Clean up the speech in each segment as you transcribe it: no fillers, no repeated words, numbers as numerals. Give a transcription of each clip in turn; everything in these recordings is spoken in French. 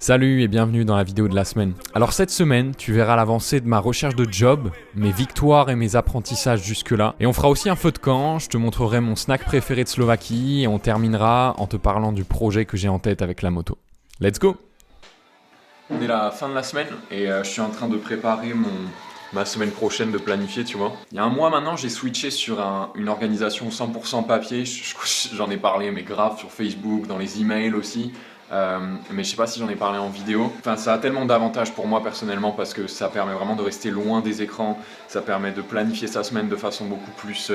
Salut et bienvenue dans la vidéo de la semaine. Alors cette semaine, tu verras l'avancée de ma recherche de job, mes victoires et mes apprentissages jusque-là. Et on fera aussi un feu de camp, je te montrerai mon snack préféré de Slovaquie et on terminera en te parlant du projet que j'ai en tête avec la moto. Let's go! On est à la fin de la semaine et je suis en train de préparer ma semaine prochaine de planifier, tu vois. Il y a un mois maintenant, j'ai switché sur une organisation 100% papier. J'en ai parlé, mais grave, sur Facebook, dans les emails aussi. Mais je sais pas si j'en ai parlé en vidéo. Enfin, ça a tellement d'avantages pour moi personnellement parce que ça permet vraiment de rester loin des écrans. Ça permet de planifier sa semaine de façon beaucoup plus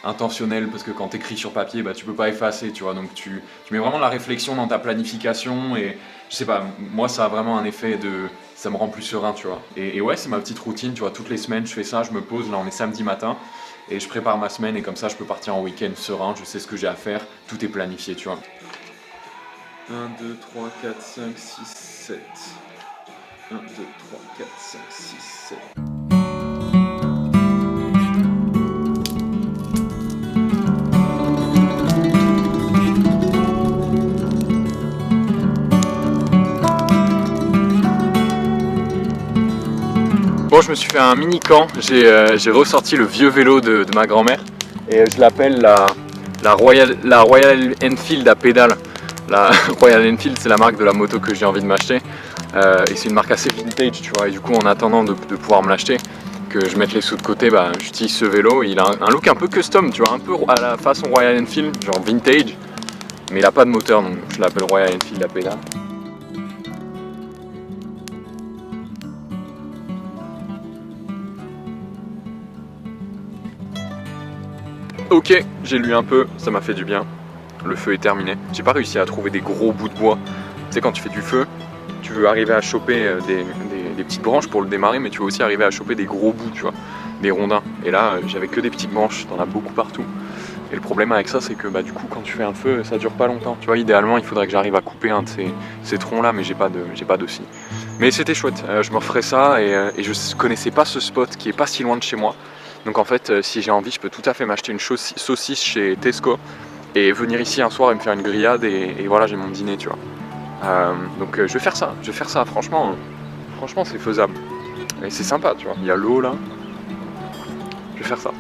intentionnelle parce que quand tu écris sur papier, bah, tu peux pas effacer, tu vois. Donc tu mets vraiment la réflexion dans ta planification et je sais pas, moi ça a vraiment un effet de... ça me rend plus serein, tu vois. Et ouais, c'est ma petite routine, tu vois. Toutes les semaines, je fais ça, je me pose. Là, on est samedi matin et je prépare ma semaine et comme ça, je peux partir en week-end serein. Je sais ce que j'ai à faire. Tout est planifié, tu vois. 1, 2, 3, 4, 5, 6, 7. 1, 2, 3, 4, 5, 6, 7. Bon, je me suis fait un mini camp. J'ai ressorti le vieux vélo de ma grand-mère et je l'appelle la Royal Enfield à pédales. La Royal Enfield, c'est la marque de la moto que j'ai envie de m'acheter et c'est une marque assez vintage, tu vois. Et du coup, en attendant de pouvoir me l'acheter, que je mette les sous de côté, bah, j'utilise ce vélo. Il a un look un peu custom, tu vois, un peu à la façon Royal Enfield, genre vintage, mais il a pas de moteur, donc je l'appelle Royal Enfield à pédales. Ok, j'ai lu un peu, ça m'a fait du bien. Le feu est terminé. J'ai pas réussi à trouver des gros bouts de bois. Tu sais, quand tu fais du feu, tu veux arriver à choper des petites branches pour le démarrer, mais tu veux aussi arriver à choper des gros bouts, tu vois, des rondins. Et là, j'avais que des petites branches, t'en as beaucoup partout. Et le problème avec ça, c'est que bah, du coup, quand tu fais un feu, ça dure pas longtemps. Tu vois, idéalement, il faudrait que j'arrive à couper un de ces troncs-là, mais j'ai pas de scie. Mais c'était chouette, je me referai ça et je connaissais pas ce spot qui est pas si loin de chez moi. Donc en fait, si j'ai envie, je peux tout à fait m'acheter une saucisse chez Tesco et venir ici un soir et me faire une grillade et voilà, j'ai mon dîner, tu vois. Donc je vais faire ça, franchement c'est faisable. Et c'est sympa, tu vois, il y a l'eau là. Je vais faire ça.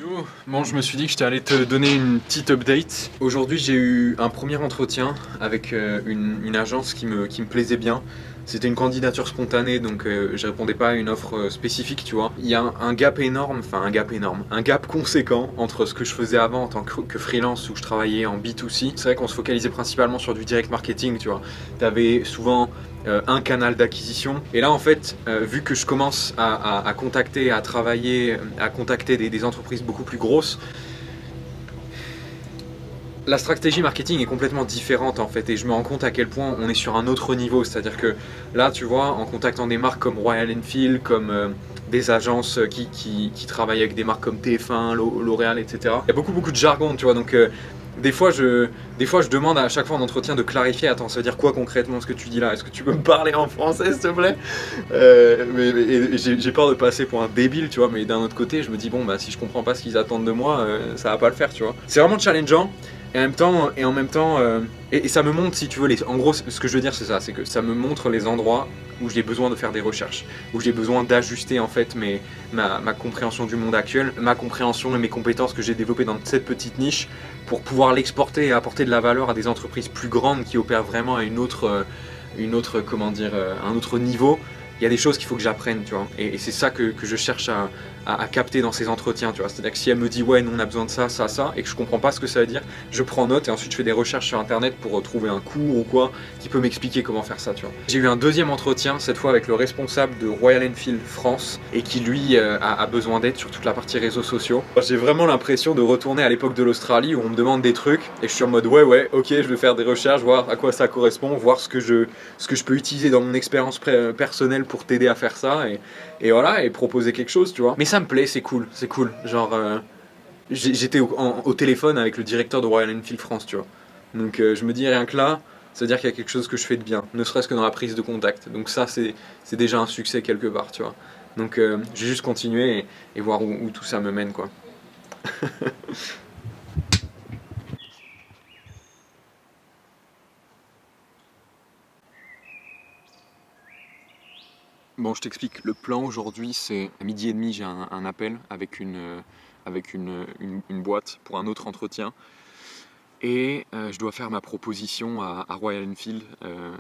Yo, bon, je me suis dit que j'étais allé te donner une petite update. Aujourd'hui, j'ai eu un premier entretien avec une agence qui me plaisait bien. C'était une candidature spontanée, donc je répondais pas à une offre spécifique, tu vois. Il y a un gap énorme, un gap conséquent entre ce que je faisais avant en tant que freelance où je travaillais en B2C. C'est vrai qu'on se focalisait principalement sur du direct marketing, tu vois. T'avais souvent un canal d'acquisition. Et là, en fait, vu que je commence à contacter, à travailler, à contacter des entreprises beaucoup plus grosses, la stratégie marketing est complètement différente en fait et je me rends compte à quel point on est sur un autre niveau, c'est-à-dire que là tu vois, en contactant des marques comme Royal Enfield, comme des agences qui travaillent avec des marques comme TF1, L'Oréal, etc. Il y a beaucoup de jargon, tu vois, donc des fois je demande à chaque fois en entretien de clarifier, attends, ça veut dire quoi concrètement ce que tu dis là? Est-ce que tu peux me parler en français s'il te plaît? Mais j'ai peur de passer pour un débile, tu vois, mais d'un autre côté je me dis bon bah si je comprends pas ce qu'ils attendent de moi, ça va pas le faire, tu vois. C'est vraiment challengeant. Et en même temps, et ça me montre, si tu veux, en gros, ce que je veux dire, c'est ça, c'est que ça me montre les endroits où j'ai besoin de faire des recherches, où j'ai besoin d'ajuster en fait ma compréhension du monde actuel, ma compréhension et mes compétences que j'ai développées dans cette petite niche pour pouvoir l'exporter et apporter de la valeur à des entreprises plus grandes qui opèrent vraiment à un autre niveau. Il y a des choses qu'il faut que j'apprenne, tu vois, et c'est ça que je cherche à capter dans ces entretiens, tu vois, c'est-à-dire que si elle me dit ouais, nous on a besoin de ça, et que je comprends pas ce que ça veut dire, je prends note et ensuite je fais des recherches sur internet pour trouver un cours ou quoi qui peut m'expliquer comment faire ça, tu vois. J'ai eu un deuxième entretien, cette fois avec le responsable de Royal Enfield France et qui lui a besoin d'aide sur toute la partie réseaux sociaux. J'ai vraiment l'impression de retourner à l'époque de l'Australie où on me demande des trucs et je suis en mode ouais, ok, je vais faire des recherches, voir à quoi ça correspond, voir ce que je peux utiliser dans mon expérience personnelle pour t'aider à faire ça et voilà, et proposer quelque chose, tu vois. Mais ça me plaît, c'est cool, genre j'étais au téléphone avec le directeur de Royal Enfield France, tu vois. Donc je me dis rien que là, ça veut dire qu'il y a quelque chose que je fais de bien, ne serait-ce que dans la prise de contact. Donc ça c'est déjà un succès quelque part, tu vois. Donc je vais juste continuer et voir où tout ça me mène, quoi. Bon, je t'explique, le plan aujourd'hui, c'est à 12h30, j'ai un appel avec une boîte pour un autre entretien. Et je dois faire ma proposition à Royal Enfield.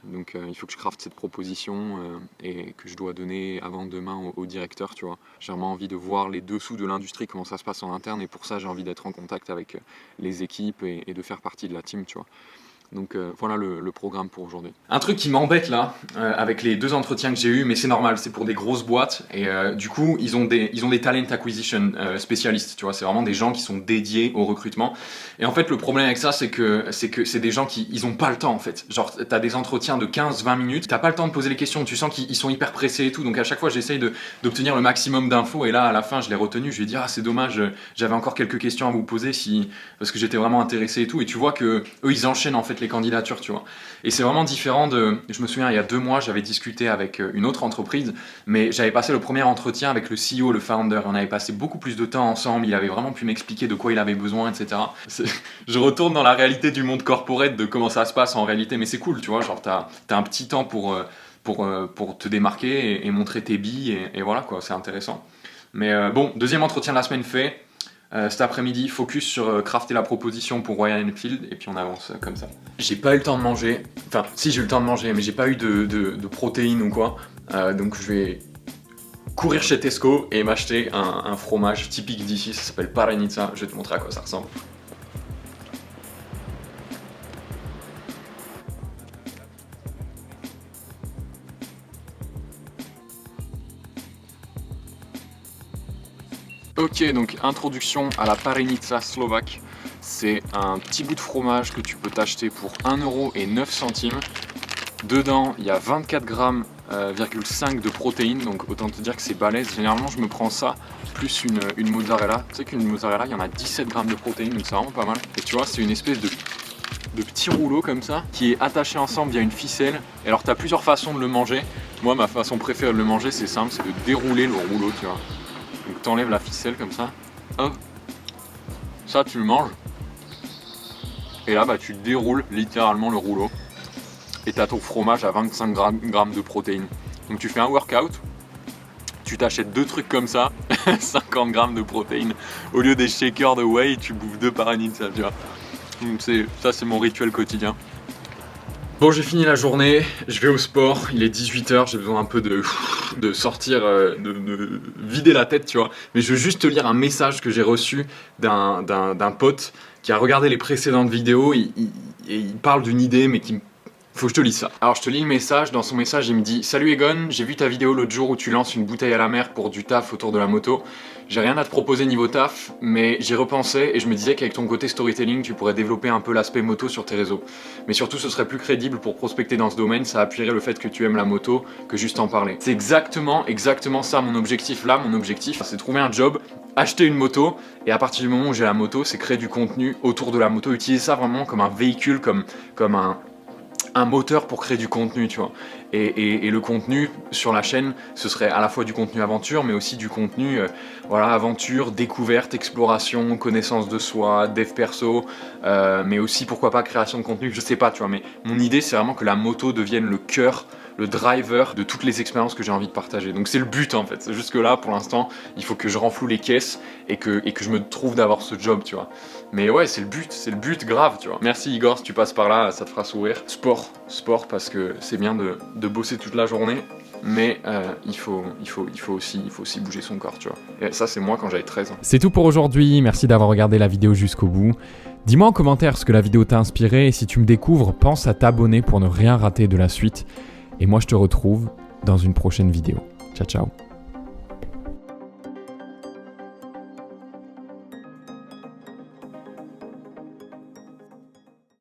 Donc il faut que je crafte cette proposition et que je dois donner avant demain au directeur, tu vois. J'ai vraiment envie de voir les dessous de l'industrie, comment ça se passe en interne, et pour ça j'ai envie d'être en contact avec les équipes et de faire partie de la team, tu vois. Donc voilà le programme pour aujourd'hui. Un truc qui m'embête là, avec les 2 entretiens que j'ai eus, mais c'est normal, c'est pour des grosses boîtes, et du coup ils ont des talent acquisition spécialistes, tu vois, c'est vraiment des gens qui sont dédiés au recrutement. Et en fait le problème avec ça, c'est que c'est des gens qui ils ont pas le temps en fait. Genre t'as des entretiens de 15-20 minutes, t'as pas le temps de poser les questions, tu sens qu'ils sont hyper pressés et tout, donc à chaque fois j'essaye d'obtenir le maximum d'infos, et là à la fin je l'ai retenu, je lui ai dit ah c'est dommage, j'avais encore quelques questions à vous poser parce que j'étais vraiment intéressé et tout, et tu vois que eux ils enchaînent en fait les candidatures, tu vois. Et c'est vraiment différent je me souviens, il y a 2 mois, j'avais discuté avec une autre entreprise, mais j'avais passé le premier entretien avec le CEO, le founder. On avait passé beaucoup plus de temps ensemble, il avait vraiment pu m'expliquer de quoi il avait besoin, etc. Je retourne dans la réalité du monde corporate, de comment ça se passe en réalité, mais c'est cool, tu vois, genre t'as un petit temps pour te démarquer et montrer tes billes, et voilà quoi, c'est intéressant. Mais bon, deuxième entretien de la semaine fait. Cet après-midi, focus sur crafter la proposition pour Royal Enfield, et puis on avance comme ça. J'ai pas eu le temps de manger, enfin si j'ai eu le temps de manger, mais j'ai pas eu de protéines ou quoi, donc je vais courir chez Tesco et m'acheter un fromage typique d'ici, ça s'appelle Parenica, je vais te montrer à quoi ça ressemble. Ok, donc introduction à la Parenica slovaque. C'est un petit bout de fromage que tu peux t'acheter pour 1,09€. Dedans, il y a 24,5 g de protéines, donc autant te dire que c'est balèze. Généralement, je me prends ça plus une mozzarella. Tu sais qu'une mozzarella, il y en a 17 g de protéines, donc c'est vraiment pas mal. Et tu vois, c'est une espèce de petit rouleau comme ça, qui est attaché ensemble via une ficelle. Et alors, tu as plusieurs façons de le manger. Moi, ma façon préférée de le manger, c'est simple, c'est de dérouler le rouleau, tu vois. Donc t'enlèves la ficelle comme ça, hop, ça tu le manges, et là bah tu déroules littéralement le rouleau, et t'as ton fromage à 25 grammes de protéines. Donc tu fais un workout, tu t'achètes 2 trucs comme ça, 50 grammes de protéines, au lieu des shakers de whey, tu bouffes 2 Parenica, tu vois. Donc ça c'est mon rituel quotidien. Bon, j'ai fini la journée, je vais au sport, il est 18h, j'ai besoin un peu de sortir, de vider la tête, tu vois. Mais je veux juste te lire un message que j'ai reçu d'un pote qui a regardé les précédentes vidéos, et il parle d'une idée, mais faut que je te lise ça. Alors je te lis le message, dans son message il me dit « Salut Egon, j'ai vu ta vidéo l'autre jour où tu lances une bouteille à la mer pour du taf autour de la moto. J'ai rien à te proposer niveau taf, mais j'y repensais et je me disais qu'avec ton côté storytelling, tu pourrais développer un peu l'aspect moto sur tes réseaux. Mais surtout ce serait plus crédible pour prospecter dans ce domaine, ça appuierait le fait que tu aimes la moto que juste en parler. » C'est exactement ça mon objectif là, mon objectif c'est trouver un job, acheter une moto, et à partir du moment où j'ai la moto, c'est créer du contenu autour de la moto, utiliser ça vraiment comme un véhicule, comme un moteur pour créer du contenu, tu vois. Et le contenu sur la chaîne, ce serait à la fois du contenu aventure, mais aussi du contenu voilà, aventure, découverte, exploration, connaissance de soi, dev perso, mais aussi pourquoi pas création de contenu, je sais pas, tu vois. Mais mon idée, c'est vraiment que la moto devienne le cœur, le driver de toutes les expériences que j'ai envie de partager. Donc c'est le but en fait. Jusque là, pour l'instant, il faut que je renfloue les caisses et que je me trouve d'avoir ce job, tu vois. Mais ouais, c'est le but grave, tu vois. Merci Igor, si tu passes par là, ça te fera sourire. Sport, parce que c'est bien de bosser toute la journée, mais il faut aussi bouger son corps, tu vois. Et ça, c'est moi quand j'avais 13 ans. C'est tout pour aujourd'hui, merci d'avoir regardé la vidéo jusqu'au bout. Dis-moi en commentaire ce que la vidéo t'a inspiré, et si tu me découvres, pense à t'abonner pour ne rien rater de la suite. Et moi, je te retrouve dans une prochaine vidéo. Ciao, ciao.